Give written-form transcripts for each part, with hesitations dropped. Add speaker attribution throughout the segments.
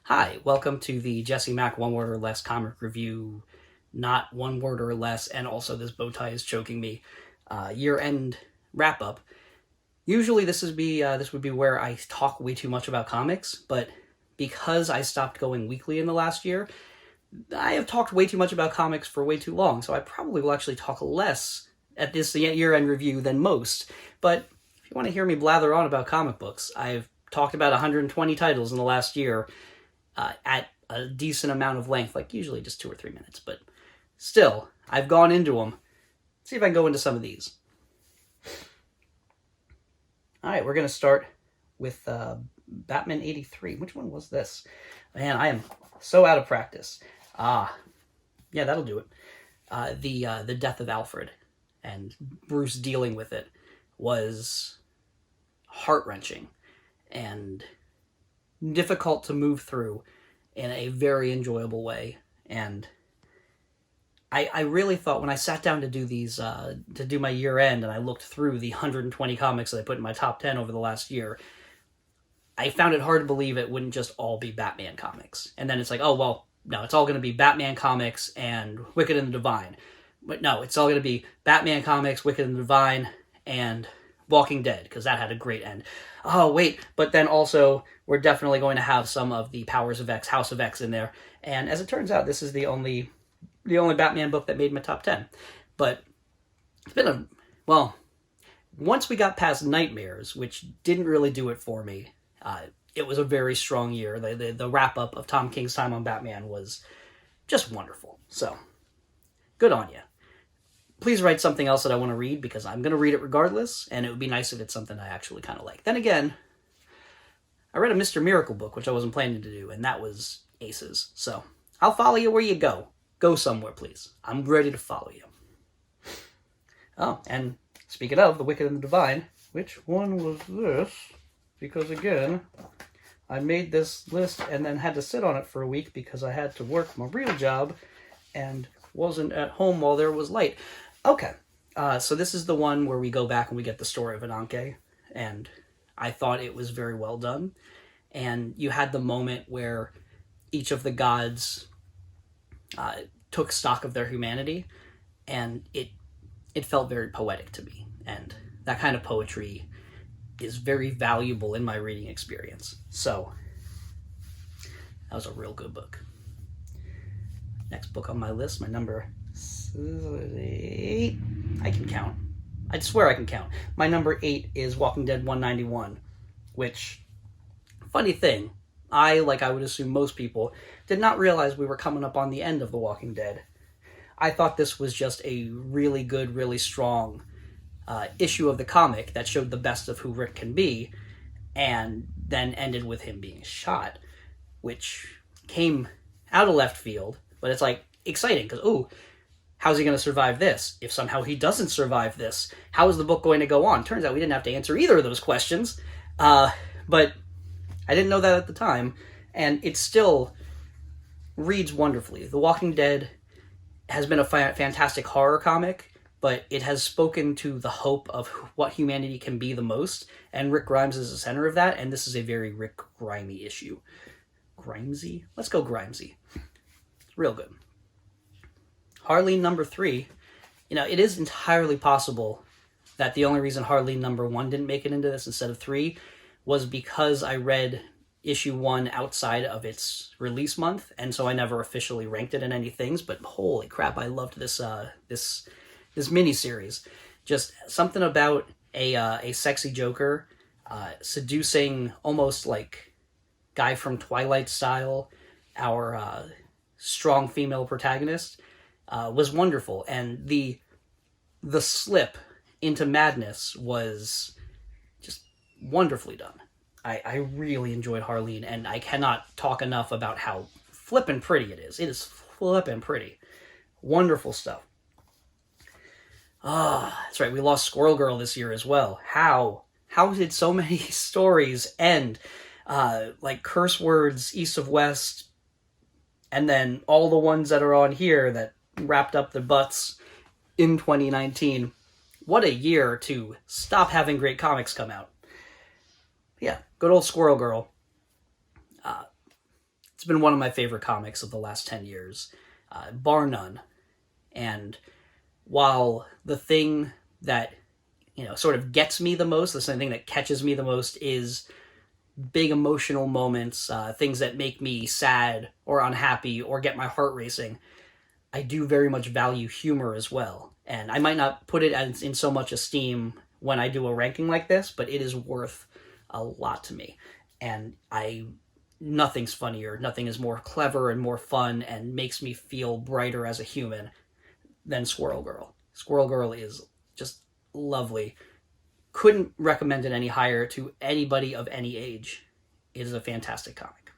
Speaker 1: Hi, welcome to the Jesse Mack One Word or Less comic review. Not one word or less, and also this bow tie is choking me. Year-end wrap-up. Usually this would be where I talk way too much about comics, but because I stopped going weekly in the last year, I have talked way too much about comics for way too long, so I probably will actually talk less at this year-end review than most. But if you want to hear me blather on about comic books, I've talked about 120 titles in the last year, at a decent amount of length, like usually just 2 or 3 minutes, but still, I've gone into them. Let's see if I can go into some of these. Alright, we're going to start with Batman 83. Which one was this? Man, I am so out of practice. Yeah, that'll do it. The death of Alfred and Bruce dealing with it was heart-wrenching and difficult to move through in a very enjoyable way. And I really thought when I sat down to do these, to do my year end, and I looked through the 120 comics that I put in my top 10 over the last year, I found it hard to believe it wouldn't just all be Batman comics. And then it's like, oh, well, no, it's all going to be Batman comics and Wicked and the Divine. But no, it's all going to be Batman comics, Wicked and the Divine, and Walking Dead, because that had a great end. Oh, wait, but then also, we're definitely going to have some of the Powers of X, House of X in there. And as it turns out, this is the only Batman book that made my top 10. But it's been once we got past Nightmares, which didn't really do it for me, it was a very strong year. The wrap-up of Tom King's time on Batman was just wonderful. So, good on you. Please write something else that I want to read, because I'm going to read it regardless, and it would be nice if it's something I actually kind of like. Then again, I read a Mr. Miracle book, which I wasn't planning to do, and that was aces. So, I'll follow you where you go. Go somewhere, please. I'm ready to follow you. Oh, and speaking of The Wicked and the Divine, which one was this? Because again, I made this list and then had to sit on it for a week because I had to work my real job and wasn't at home while there was light. Okay, so this is the one where we go back and we get the story of Ananke, and I thought it was very well done. And you had the moment where each of the gods took stock of their humanity, and it felt very poetic to me. And that kind of poetry is very valuable in my reading experience. So, that was a real good book. Next book on my list, my number 8. I can count. I swear I can count. My number 8 is Walking Dead 191, which, funny thing, I, like I would assume most people, did not realize we were coming up on the end of The Walking Dead. I thought this was just a really good, really strong issue of the comic that showed the best of who Rick can be, and then ended with him being shot, which came out of left field, but it's like exciting, because, ooh, how's he going to survive this? If somehow he doesn't survive this, how is the book going to go on? Turns out we didn't have to answer either of those questions, but I didn't know that at the time, and it still reads wonderfully. The Walking Dead has been a fantastic horror comic, but it has spoken to the hope of what humanity can be the most, and Rick Grimes is the center of that, and this is a very Rick Grimey issue. Grimesy? Let's go Grimesy. It's real good. Harleen number 3. It is entirely possible that the only reason Harleen number 1 didn't make it into this instead of 3 was because I read issue 1 outside of its release month, and so I never officially ranked it in any things, but holy crap, I loved this this miniseries. Just something about a sexy Joker seducing, almost like guy from Twilight style, our strong female protagonist, was wonderful, and the slip into madness was just wonderfully done. I really enjoyed Harleen, and I cannot talk enough about how flippin' pretty it is. It is flippin' pretty. Wonderful stuff. That's right, we lost Squirrel Girl this year as well. How did so many stories end? Like curse words, East of West, and then all the ones that are on here that wrapped up the butts in 2019. What a year to stop having great comics come out. Yeah, good old Squirrel Girl. It's been one of my favorite comics of the last 10 years, bar none. And while the thing that, sort of gets me the most, the thing that catches me the most is big emotional moments, things that make me sad or unhappy or get my heart racing, I do very much value humor as well. And I might not put it in so much esteem when I do a ranking like this, but it is worth a lot to me. And nothing's funnier, nothing is more clever and more fun and makes me feel brighter as a human than Squirrel Girl. Squirrel Girl is just lovely. Couldn't recommend it any higher to anybody of any age. It is a fantastic comic.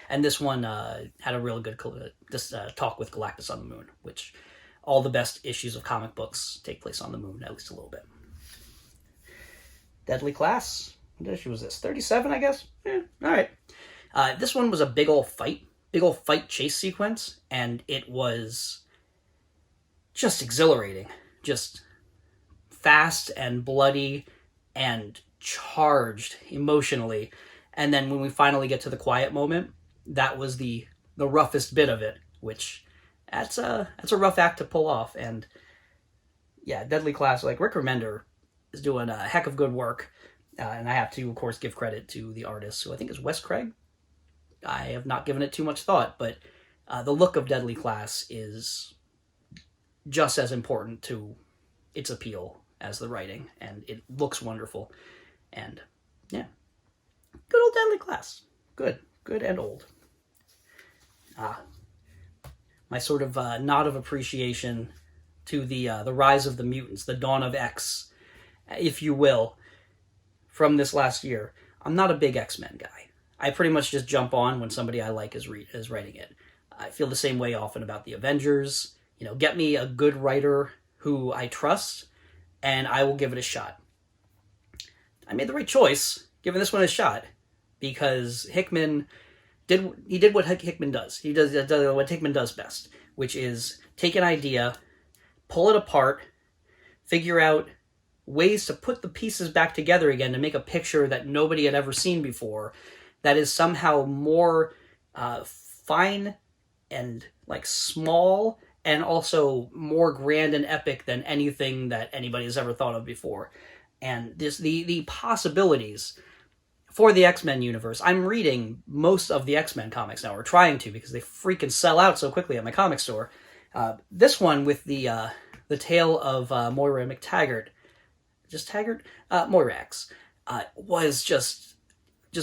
Speaker 1: And this one had a real good talk with Galactus on the moon, which all the best issues of comic books take place on the moon, at least a little bit. Deadly Class. What issue was this? 37, I guess? All right. This one was a big old fight chase sequence, and it was just exhilarating. Just fast and bloody and charged emotionally. And then when we finally get to the quiet moment, that was the roughest bit of it, which that's a rough act to pull off. And yeah, Deadly Class, like Rick Remender is doing a heck of good work. And I have to, of course, give credit to the artist, who I think is Wes Craig. I have not given it too much thought, but the look of Deadly Class is just as important to its appeal as the writing, and it looks wonderful. And yeah, good old Deadly Class. Good and old. My sort of nod of appreciation to the Rise of the Mutants, the Dawn of X, if you will, from this last year. I'm not a big X-Men guy. I pretty much just jump on when somebody I like is writing it. I feel the same way often about the Avengers. Get me a good writer who I trust, and I will give it a shot. I made the right choice, giving this one a shot, because Hickman did what Hickman does. He does what Hickman does best, which is take an idea, pull it apart, figure out ways to put the pieces back together again to make a picture that nobody had ever seen before, that is somehow more fine and like small, and also more grand and epic than anything that anybody has ever thought of before. And the possibilities for the X-Men universe. I'm reading most of the X-Men comics now, or trying to, because they freaking sell out so quickly at my comic store. This one with the tale of Moira McTaggart, Moira X, was just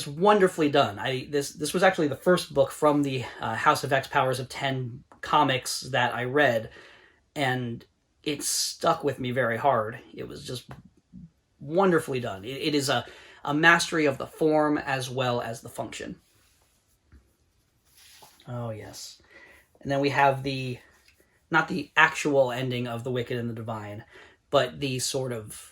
Speaker 1: wonderfully done. This was actually the first book from the House of X Powers of 10 comics that I read, and it stuck with me very hard. It was just wonderfully done. It is a mastery of the form as well as the function. Oh, yes. And then we have not the actual ending of The Wicked and the Divine, but the sort of,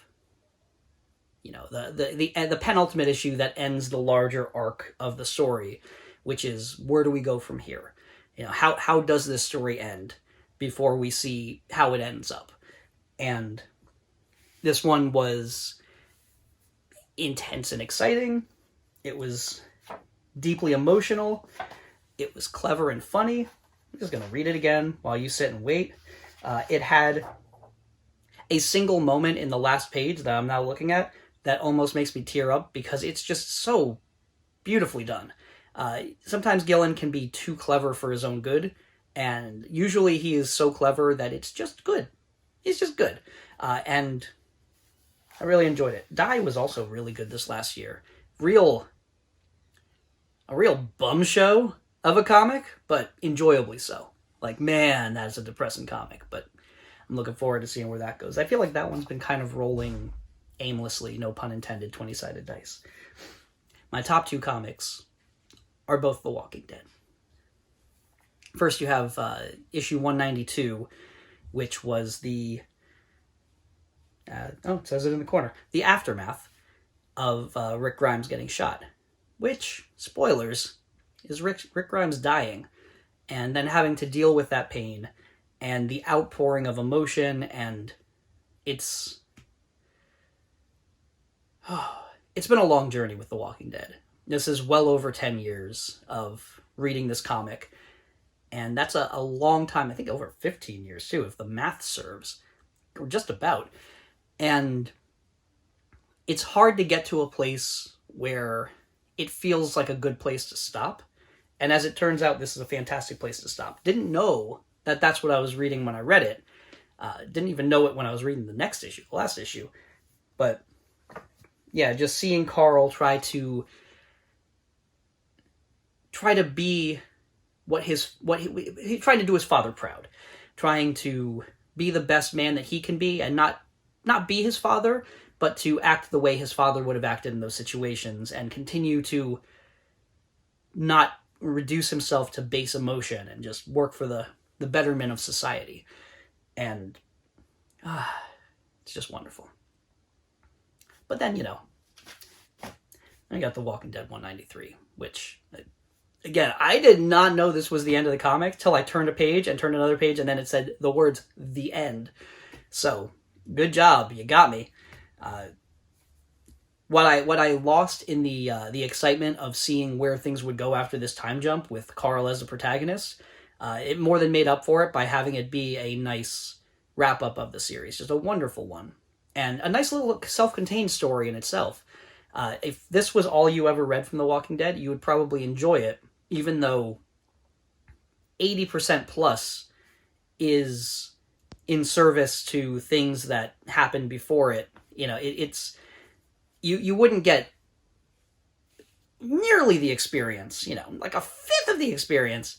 Speaker 1: the penultimate issue that ends the larger arc of the story, which is, where do we go from here? How does this story end before we see how it ends up? And this one was intense and exciting. It was deeply emotional. It was clever and funny. I'm just going to read it again while you sit and wait. It had a single moment in the last page that I'm now looking at that almost makes me tear up, because it's just so beautifully done. Sometimes Gillen can be too clever for his own good, and usually he is so clever that it's just good. He's just good. And I really enjoyed it. Die was also really good this last year. A real bum show of a comic, but enjoyably so. Like, man, that's a depressing comic, but I'm looking forward to seeing where that goes. I feel like that one's been kind of rolling aimlessly, no pun intended, 20-sided dice. My top two comics are both The Walking Dead. First, you have issue 192, which was the... it says it in the corner. The aftermath of Rick Grimes getting shot. Which, spoilers, is Rick Grimes dying. And then having to deal with that pain and the outpouring of emotion, and it's been a long journey with The Walking Dead. This is well over 10 years of reading this comic. And that's a long time, I think over 15 years too, if the math serves, or just about. And it's hard to get to a place where it feels like a good place to stop. And as it turns out, this is a fantastic place to stop. Didn't know that that's what I was reading when I read it. Didn't even know it when I was reading the next issue, the last issue. But yeah, just seeing Carl try to be he's trying to do his father proud, trying to be the best man that he can be, and not be his father, but to act the way his father would have acted in those situations, and continue to not reduce himself to base emotion and just work for the betterment of society. And it's just wonderful. But then, I got The Walking Dead 193, which, again, I did not know this was the end of the comic till I turned a page and turned another page, and then it said the words, "The End." So, good job. You got me. What I lost in the excitement of seeing where things would go after this time jump with Carl as the protagonist, it more than made up for it by having it be a nice wrap-up of the series. Just a wonderful one. And a nice little self-contained story in itself. If this was all you ever read from The Walking Dead, you would probably enjoy it, even though 80% plus is in service to things that happened before it. It's you wouldn't get nearly the experience, like a fifth of the experience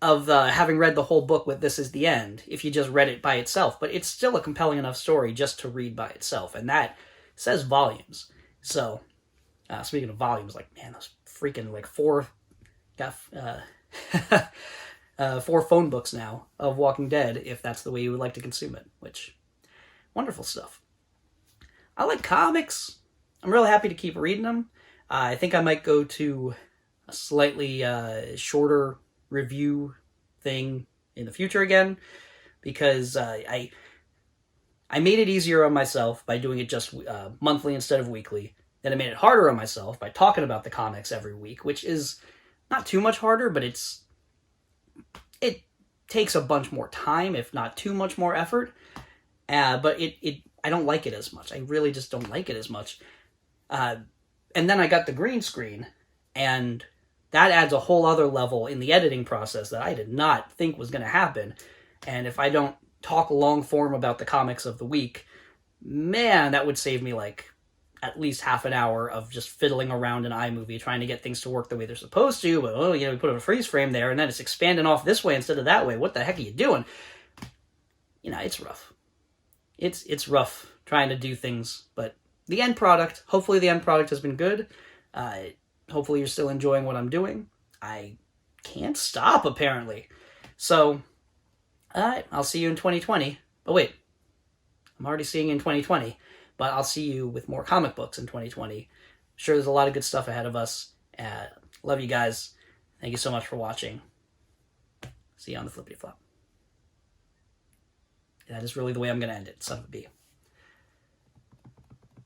Speaker 1: of having read the whole book with This Is the End if you just read it by itself. But it's still a compelling enough story just to read by itself, and that says volumes. So, speaking of volumes, man, those freaking four phone books now of Walking Dead, if that's the way you would like to consume it, which, wonderful stuff. I like comics. I'm really happy to keep reading them. I think I might go to a slightly shorter review thing in the future again, because I made it easier on myself by doing it just monthly instead of weekly. Then I made it harder on myself by talking about the comics every week, which is not too much harder, but it takes a bunch more time, if not too much more effort. But I don't like it as much. I really just don't like it as much. And then I got the green screen, and that adds a whole other level in the editing process that I did not think was going to happen. And if I don't talk long form about the comics of the week, man, that would save me at least half an hour of just fiddling around in iMovie trying to get things to work the way they're supposed to. But we put a freeze frame there, and then it's expanding off this way instead of that way. What the heck are you doing? It's rough. It's rough trying to do things, but hopefully the end product has been good. Hopefully you're still enjoying what I'm doing. I can't stop, apparently. So, alright, I'll see you in 2020. But wait, I'm already seeing you in 2020, but I'll see you with more comic books in 2020. Sure, there's a lot of good stuff ahead of us. Love you guys. Thank you so much for watching. See you on the flippity flop. That is really the way I'm going to end it, son of a bee.